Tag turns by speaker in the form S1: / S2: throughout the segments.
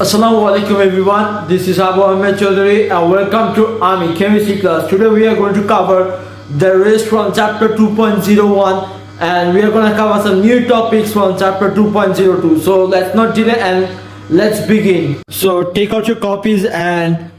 S1: Assalamu alaikum everyone, this is Abu Ahmed Chaudhary and welcome to Army Chemistry class. Today we are going to cover the rest from chapter 2.01 and we are going to cover some new topics from chapter 2.02. So let's not delay and let's begin. So take out your copies and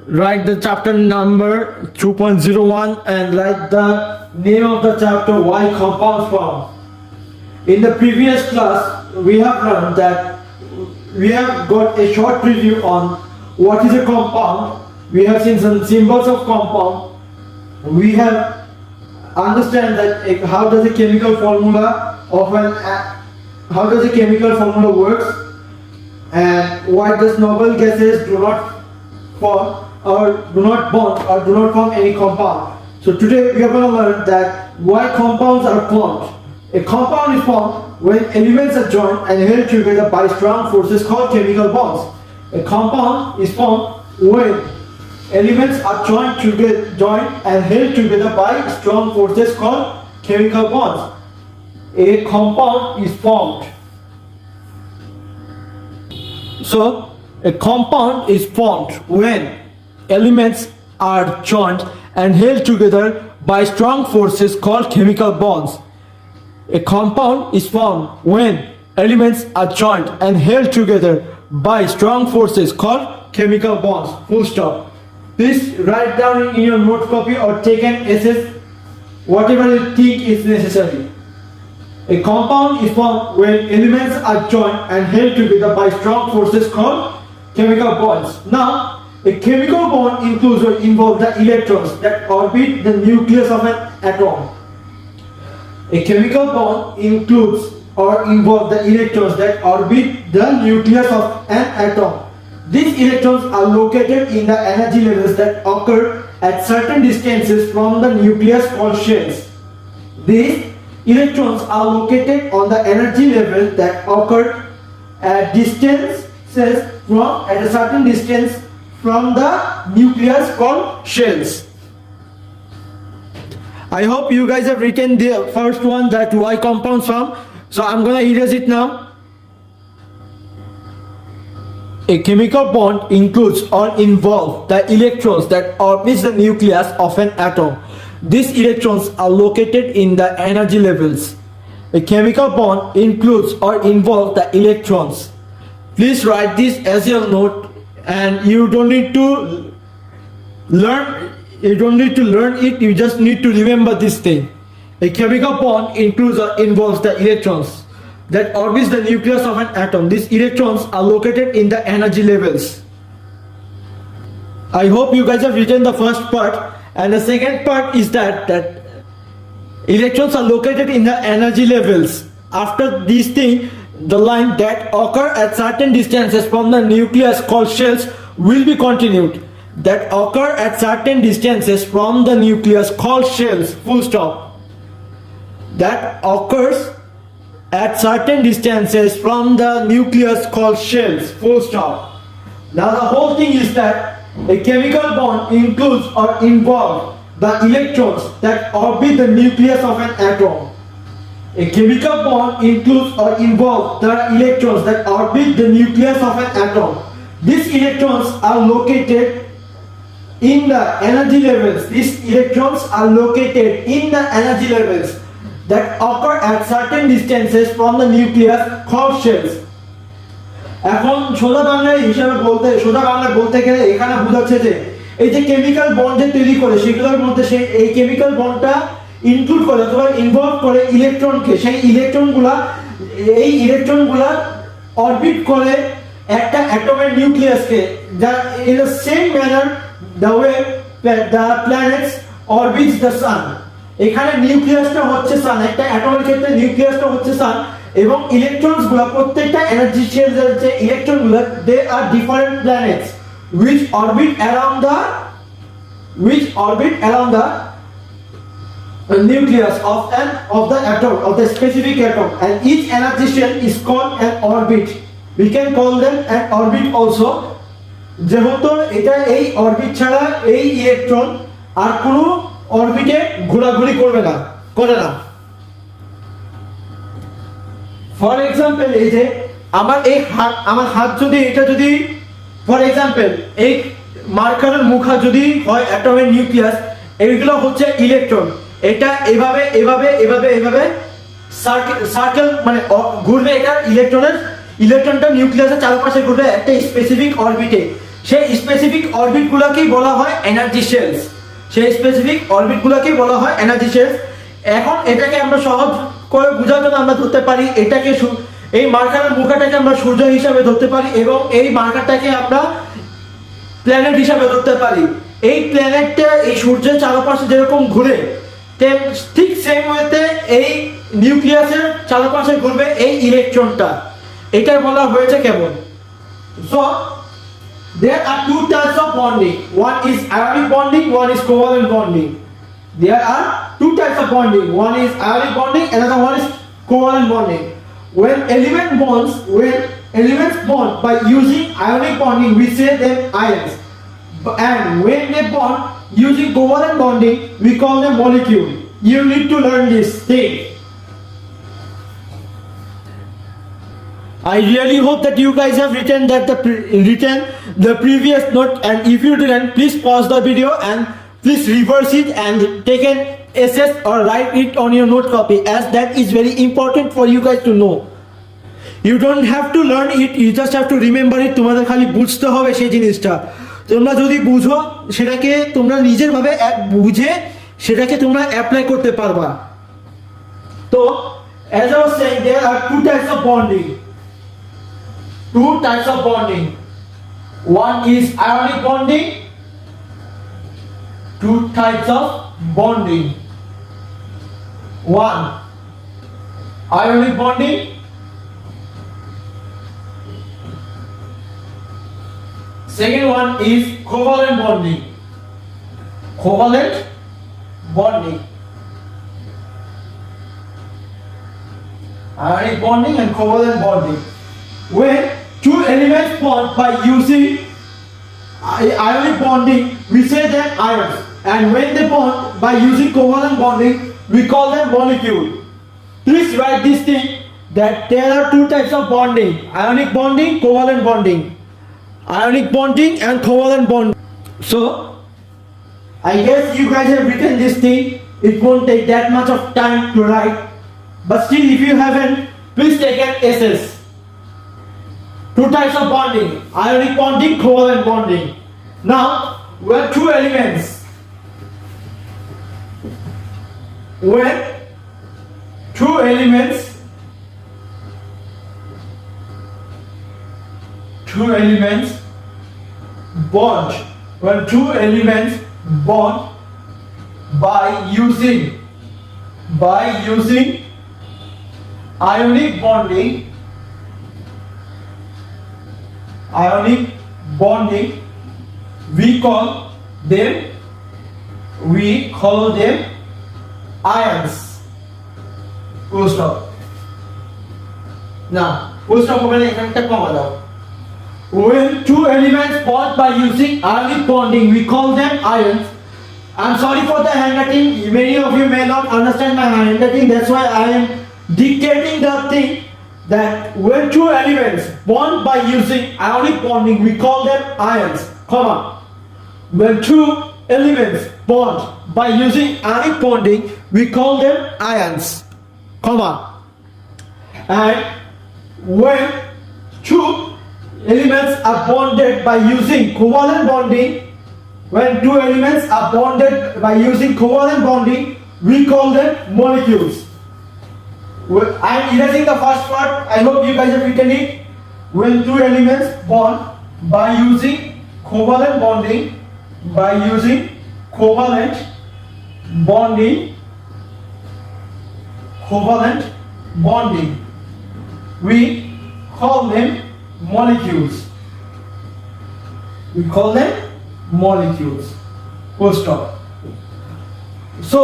S1: write the chapter number 2.01 and write the name of the chapter, why compounds form. In the previous class we have learned that we have got a short review on what is a compound. We have seen some symbols of compound. We have understand that how does a chemical formula works, and why does noble gases do not form or do not bond or do not form any compound. So today we are going to learn that why compounds are formed. A compound is formed when elements are joined and held together by strong forces called chemical bonds. A compound is formed when elements are joined and held together by strong forces called chemical bonds. A compound is formed. So, a compound is formed when elements are joined and held together by strong forces called chemical bonds. A compound is formed when elements are joined and held together by strong forces called chemical bonds. Full stop. Please write down in your note copy or take an essay, whatever you think is necessary. A compound is formed when elements are joined and held together by strong forces called chemical bonds. Now, a chemical bond includes or involves the electrons that orbit the nucleus of an atom. A chemical bond includes or involves the electrons that orbit the nucleus of an atom. These electrons are located in the energy levels that occur at certain distances from the nucleus called shells. These electrons are located on the energy level that occur at a certain distance from the nucleus called shells. I hope you guys have written the first one, that why compounds form. So I'm gonna erase it now. A chemical bond includes or involves the electrons that orbit the nucleus of an atom. These electrons are located in the energy levels. A chemical bond includes or involves the electrons. Please write this as your note, and you don't need to learn it, you just need to remember this thing. A chemical bond includes or involves the electrons that orbit the nucleus of an atom. These electrons are located in the energy levels. I hope you guys have written the first part, and the second part is that electrons are located in the energy levels. After this thing, the line that occur at certain distances from the nucleus called shells will be continued. That occur at certain distances from the nucleus called shells. Full stop. That occurs at certain distances from the nucleus called shells. Full stop. Now the whole thing is that a chemical bond includes or involves the electrons that orbit the nucleus of an atom. A chemical bond includes or involves the electrons that orbit the nucleus of an atom. These electrons are located in the energy levels. These electrons are located in the energy levels that occur at certain distances from the nucleus called shells. এখন সোজা বাংলায় বলতে গেলে এখানে বোঝাচ্ছে যে এই যে কেমিক্যাল বন্ড যে তৈরি করে সেগুলোর মধ্যে এই কেমিক্যাল বন্ডটা ইনক্লুড করে অথবা ইনভলভ করে ইলেকট্রনকে। সেই ইলেকট্রনগুলা অরবিট করে একটা অ্যাটমের নিউক্লিয়াসকে, যা in the same manner the way that the planets orbits the sun. এখানে নিউক্লিয়াসটা হচ্ছে সান, একটা অ্যাটমের ক্ষেত্রে নিউক্লিয়াসটা হচ্ছে সান, এবং ইলেকট্রনস গুলো প্রত্যেকটা এনার্জি শেলসের যে ইলেকট্রন গুলো, they are different planets which orbit around the nucleus of the atom, of the specific atom, and each energy shell is called an orbit. We can call them an orbit also. যেহেতু এটা এই orbit ছাড়া এই electron আর কোনো অরবিটে ঘোরাঘুরি করে না। For example, এই যে আমার হাত যদি এটা যদি ফর এক্সাম্পল এই মার্কারের মুখা যদি হয় অ্যাটমের নিউক্লিয়াস, এইগুলো হচ্ছে ইলেকট্রন। এটা এভাবে এভাবে এভাবে এভাবে সার্কেল মানে ঘুরবে। এটা ইলেকট্রনটা নিউক্লিয়াসের চারপাশে ঘুরবে একটা স্পেসিফিক অরবিটে। সেই স্পেসিফিক অরবিটগুলোকেই বলা হয় এনার্জি শেলস। সেই স্পেসিফিক অরবিটগুলোকেই বলা হয় এনার্জি শেলস। এখন এটাকে আমরা সহজ করে বোঝার জন্য আমরা ধরতে পারি এটাকে, এই মার্কারের মুখাটাকে আমরা সূর্য হিসাবে ধরতে পারি এবং এই মার্কারটাকে আমরা প্ল্যানেট হিসাবে ধরতে পারি। এই প্ল্যানেটটা এই সূর্যের চারপাশে যেরকম ঘুরে ঠিক সেম ওয়েতে এই নিউক্লিয়াসের চারপাশে ঘুরবে এই ইলেকট্রনটা। এটাই বলা হয়েছে কেমন। So there are two types of bonding. One is ionic bonding, one is covalent bonding. There are two types of bonding. One is ionic bonding, another one is covalent bonding. When elements bond by using ionic bonding, we say them ions. And when they bond using covalent bonding, we call them molecule. You need to learn this thing. I really hope that you guys have written the previous note, and if you didn't, please pause the video and please reverse it and take an essay or write it on your note copy, as that is very important for you guys to know. You don't have to learn it, you just have to remember it. তোমাদের খালি বুঝতে হবে সেই জিনিসটা। তোমরা যদি বুঝো সেটাকে তোমরা নিজের ভাবে বুঝে সেটাকে তোমরা অ্যাপ্লাই করতে পারবা। তো as I was saying, there are two types of bonding. One is ionic bonding. Two types of bonding. One, ionic bonding. Second one is covalent bonding. Ionic bonding and covalent bonding. When two elements bond by using ionic bonding, we say them ions. And when they bond by using covalent bonding, we call them molecule. Please write this thing, that there are two types of bonding: ionic bonding, covalent bonding. Ionic bonding and covalent bonding. So I guess you guys have written this thing. It won't take that much of time to write, but still, if you haven't, please take an essay. Two types of bonding: ionic bonding, covalent bonding. Now, we have two elements. When two elements bond by using ionic bonding, we call them ions. Full stop. Now, full stop over there, এখানে একটা কমা দাও। When two elements bond by using ionic bonding, we call them ions. I'm sorry for the handwriting. Many of you may not understand my handwriting. That's why I am dictating the thing, that when two elements bond by using ionic bonding, we call them ions, comma. When two elements bond by using ionic bonding, we call them ions, comma. And when two elements are bonded by using covalent bonding, we call them molecules. I am erasing the first part. I hope you guys have written it. When two elements bond by using covalent bonding, we call them molecules. Full stop. So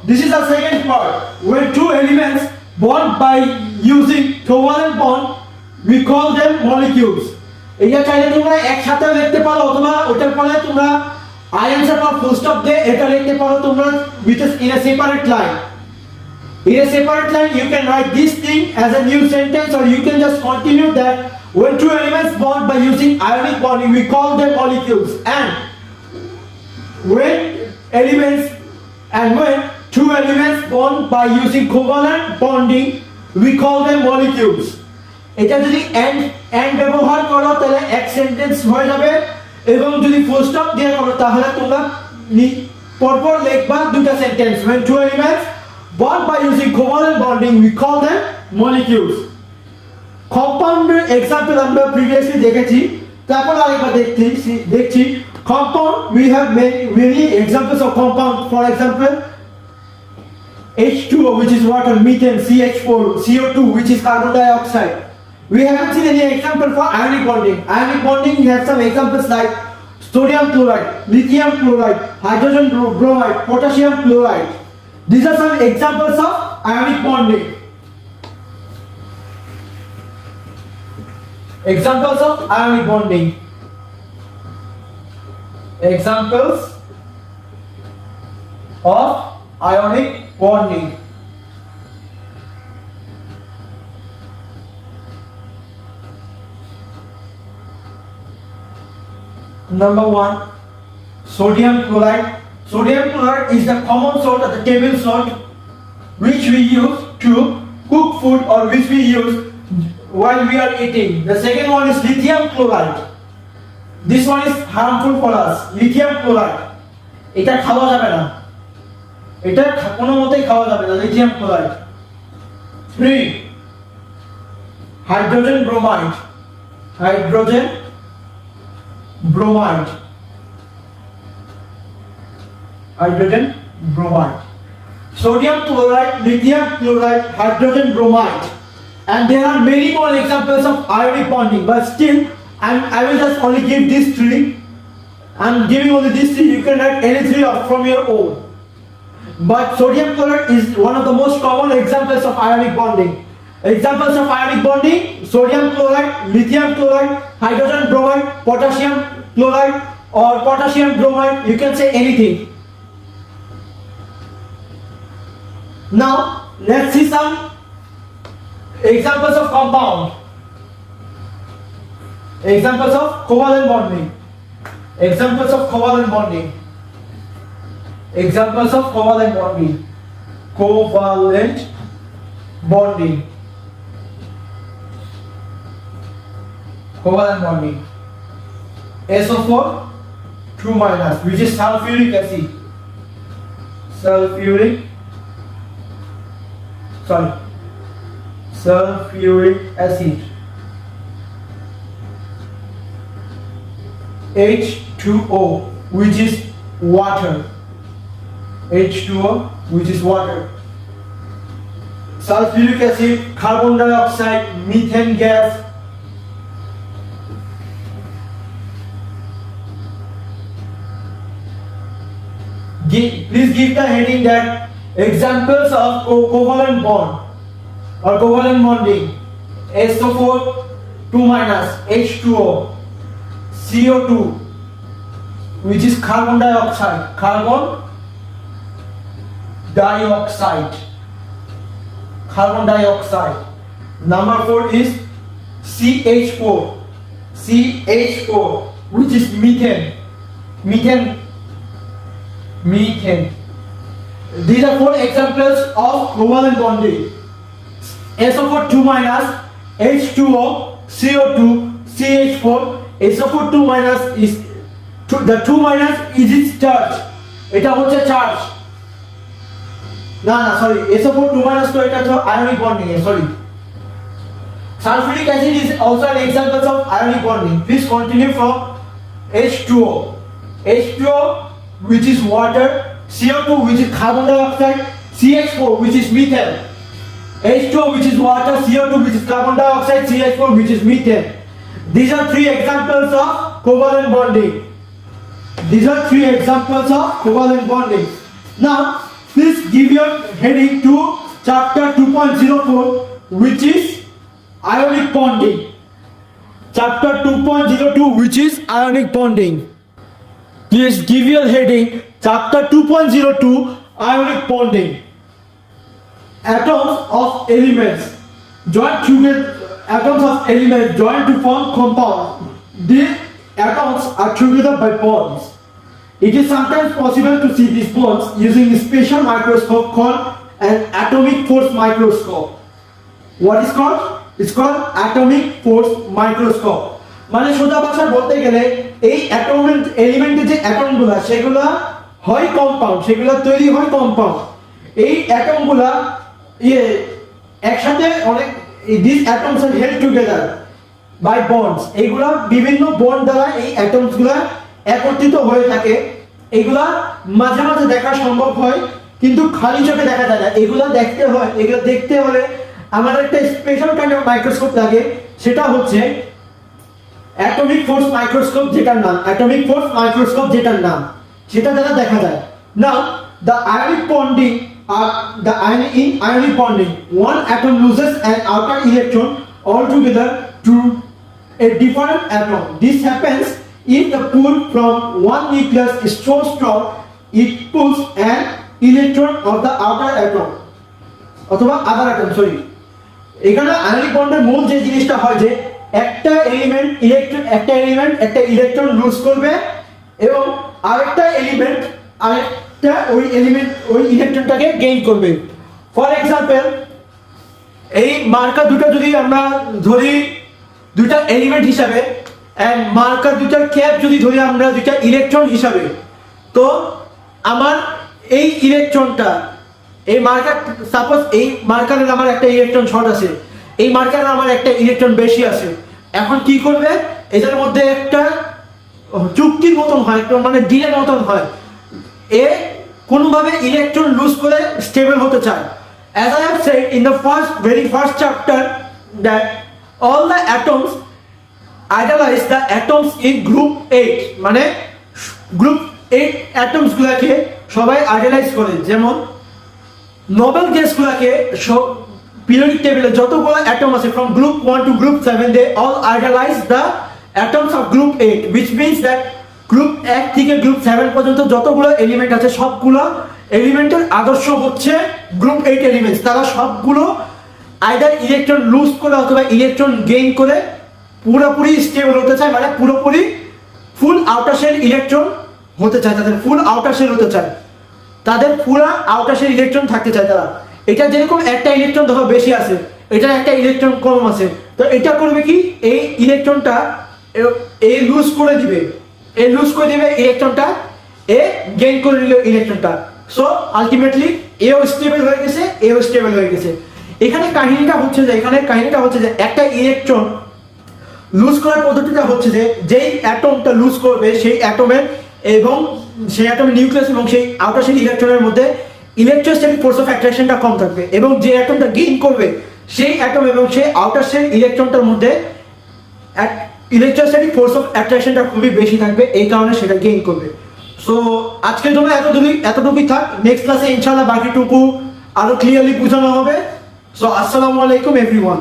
S1: this is the second part. When two elements bond by using covalent bond, we call them molecules. এটা চাইলে তোমরা একসাথে লিখতে পারো, অথবা ওটার পরে তোমরা আয়ন্স এর পর ফুল স্টপ দিয়ে এটা লিখতে পারো তোমরা with in a separate line. In a separate line, you can write this thing as a new sentence, or you can just continue that when two elements bond by using ionic bonding, we call them molecules. And when two elements bond by using covalent bonding, we call them molecules. এটা যদি and ব্যবহার করো তাহলে এক sentence হয়ে যাবে, এবং যদি ফুল স্টপ দিয়ে করো তাহলে তোমরা পরপর লিখবা দুটো sentence. when two elements bond by using covalent bonding, we call them molecules. কম্পাউন্ডের এক্সাম্পল আমরা প্রিভিয়াসলি দেখেছি, তারপর আরেকবার দেখছি compound. We have many examples of compound. For example, H2O, which is water, methane, CH4, CO2, which is carbon dioxide. We haven't seen any example for ionic bonding. Ionic bonding, we have some examples like sodium chloride, lithium chloride, hydrogen bromide, potassium chloride. These are some examples of ionic bonding. Examples of ionic bonding. Examples of ionic bonding. Number 1, sodium chloride. Sodium chloride is the common salt or the table salt which we use to cook food, or which we use while we are eating. The second one is lithium chloride. This one is harmful for us. Lithium chloride. এটা খাওয়া যাবে না, এটা কোনো মতেই খাওয়া যাবে না, lithium chloride. 3, hydrogen bromide. Hydrogen bromide. Hydrogen bromide. Sodium chloride, lithium chloride, hydrogen bromide. And there are many more examples of ionic bonding, but still I will just only give these 3. I'm giving only these 3. You can write any 3 from your own. But sodium chloride is one of the most common examples of ionic bonding. Examples of ionic bonding: sodium chloride, lithium chloride, hydrogen bromide, potassium chloride, or potassium bromide. You can say anything. Now let's see some examples of compound. Examples of covalent bonding. Examples of covalent bonding. Examples of covalent bonding. Covalent bonding. Covalent bonding. SO4 2-, which is sulfuric acid. Sulfuric acid. H2O, which is water. H2O, which is water. Sulfuric acid, carbon dioxide, methane gas. Please give the heading that examples of covalent bond or covalent bonding: SO4 2-, H2O, CO2, which is carbon dioxide. Carbon dioxide. Number 4 is CH4, which is methane. These are 4 examples of covalent bonding: SO4 2-, H2O, CO2, CH4. SO4 2- is the 2- is its charge. এটা হচ্ছে charge. না sorry, SO4 2- তো এটা তো ionic bonding, sorry. Sulfuric acid is also an example of ionic bonding. Please continue from H2O. H2O, which is water. CO2, which is carbon dioxide. CH4, which is methane. H2O, which is water. CO2, which is carbon dioxide. CH4, which is methane. These are 3 examples of covalent bonding. Now, please give your heading to chapter 2.04, which is ionic bonding. Chapter 2.02, which is ionic bonding. Please give your heading chapter 2.02, ionic bonding. atoms of elements join together. Atoms of elements join to form compounds. These atoms are together by bonds. It is sometimes possible to see these bonds using a special microscope called an atomic force microscope. What is called? It's called atomic force microscope. মানে সোজা ভাষায় বলতে গেলে এই এলিমেন্টের যে অ্যাটমগুলো সেগুলো হয় কম্পাউন্ড, সেগুলো তৈরি হয় কম্পাউন্ড। এই অ্যাটমগুলো একসাথে অনেক this atoms are held together by bonds. এইগুলা বিভিন্ন বন্ড দ্বারা এই অ্যাটমসগুলো একত্রিত হয়ে থাকে। এগুলা মাঝে মাঝে দেখা সম্ভব হয় কিন্তু খালি চোখে দেখা যায় না। এগুলো দেখতে হলে আমাদের একটা স্পেশাল কাইন্ড অফ মাইক্রোস্কোপ লাগে, সেটা হচ্ছে অ্যাটমিক ফোর্স মাইক্রোস্কোপ, যেটার নাম সেটা দ্বারা দেখা যায়। নাও the ionic bonding in ionic bonding, one atom loses an outer electron altogether to a different atom. This happens if the pull from one nucleus is so strong it pulls an electron of the outer atom অথবা other atom, এখানে ionic বন্ডের মূল যে জিনিসটা হয় যে একটা electron loose করবে এবং আরেকটা ওই ইলেকট্রনটাকে গেইন করবে। ফর এক্সাম্পল, এই মার্কার দুটো যদি আমরা ধরি দুইটা এলিমেন্ট হিসাবে, এন্ড মার্কার দুটার ক্যাপ যদি ধরি আমরা দুইটা ইলেকট্রন হিসাবে, তো আমার এই ইলেকট্রনটা এই মার্কার, সাপোজ এই মার্কারের আমার একটা ইলেকট্রন শর্ট আছে, এই মার্কারের আমার একটা ইলেকট্রন বেশি আছে। এখন কি করবে, এদের মধ্যে একটা চুক্তির মতন হয়, মানে ডিলের মতন হয়। এ কোনোভাবে ইলেকট্রন লুজ করে স্টেবল হতে চায়। As I have said in the very first chapter that all the atoms idealize the atoms in group 8, মানে গ্রুপ 8 অ্যাটমস গুলাকে সবাই আইডিয়ালাইজ করে। যেমন নোবেল গ্যাস গুলাকে পিরিয়ডিক টেবিলে যতগুলো অ্যাটম আছে from group 1 to group 7 they all idealize the atoms of group 8, which means that group 1 থেকে গ্রুপ 7 পর্যন্ত যতগুলো এলিমেন্ট আছে সবগুলো এলিমেন্টের আদর্শ হচ্ছে গ্রুপ 8 এলিমেন্টস। তারা সবগুলো আইদার ইলেকট্রন লুজ করে অথবা ইলেকট্রন গেইন করে পুরোপুরি স্টেবল হতে চায়, মানে পুরোপুরি ফুল আউটার শেল ইলেকট্রন হতে চায়, তাদের ফুল আউটার শেল হতে চায়, তাদের পুরো আউটার শেল ইলেকট্রন থাকতে চায় তারা। এটা যেরকম একটা ইলেকট্রন ধরো বেশি আছে, এটার একটা ইলেকট্রন কম আছে, তো এটা করবে কি এই ইলেকট্রনটা এ লুজ করে দিবে, ইলেকট্রনটা এ গেইন করে নিল ইলেকট্রনটা। সো আলটিমেটলি এও স্টেবল হয়ে গেছে। এখানে কাহিনীটা হচ্ছে যে একটা ইলেকট্রন লুজ করার পদ্ধতিটা হচ্ছে যে যেই অ্যাটমটা লুজ করবে সেই অ্যাটমের নিউক্লিয়াস এবং সেই আউটার শেল ইলেকট্রনের মধ্যে ইলেকট্রোস্ট্যাটিক ফোর্স অফ অ্যাট্রাকশনটা কম থাকবে, এবং যে অ্যাটমটা গেইন করবে সেই অ্যাটম এবং সেই আউটার শেল ইলেকট্রনটার মধ্যে ইলেকট্রোস্ট্যাটিক ফোর্স অফ অ্যাট্রাকশনটা খুবই বেশি থাকবে, এই কারণে সেটা গেইন করবে। সো আজকের জন্য এতটুকুই থাক। নেক্সট ক্লাসে ইনশাআল্লাহ বাকিটুকু আরো ক্লিয়ারলি বোঝানো হবে। সো আসসালামু আলাইকুম এভরিওয়ান।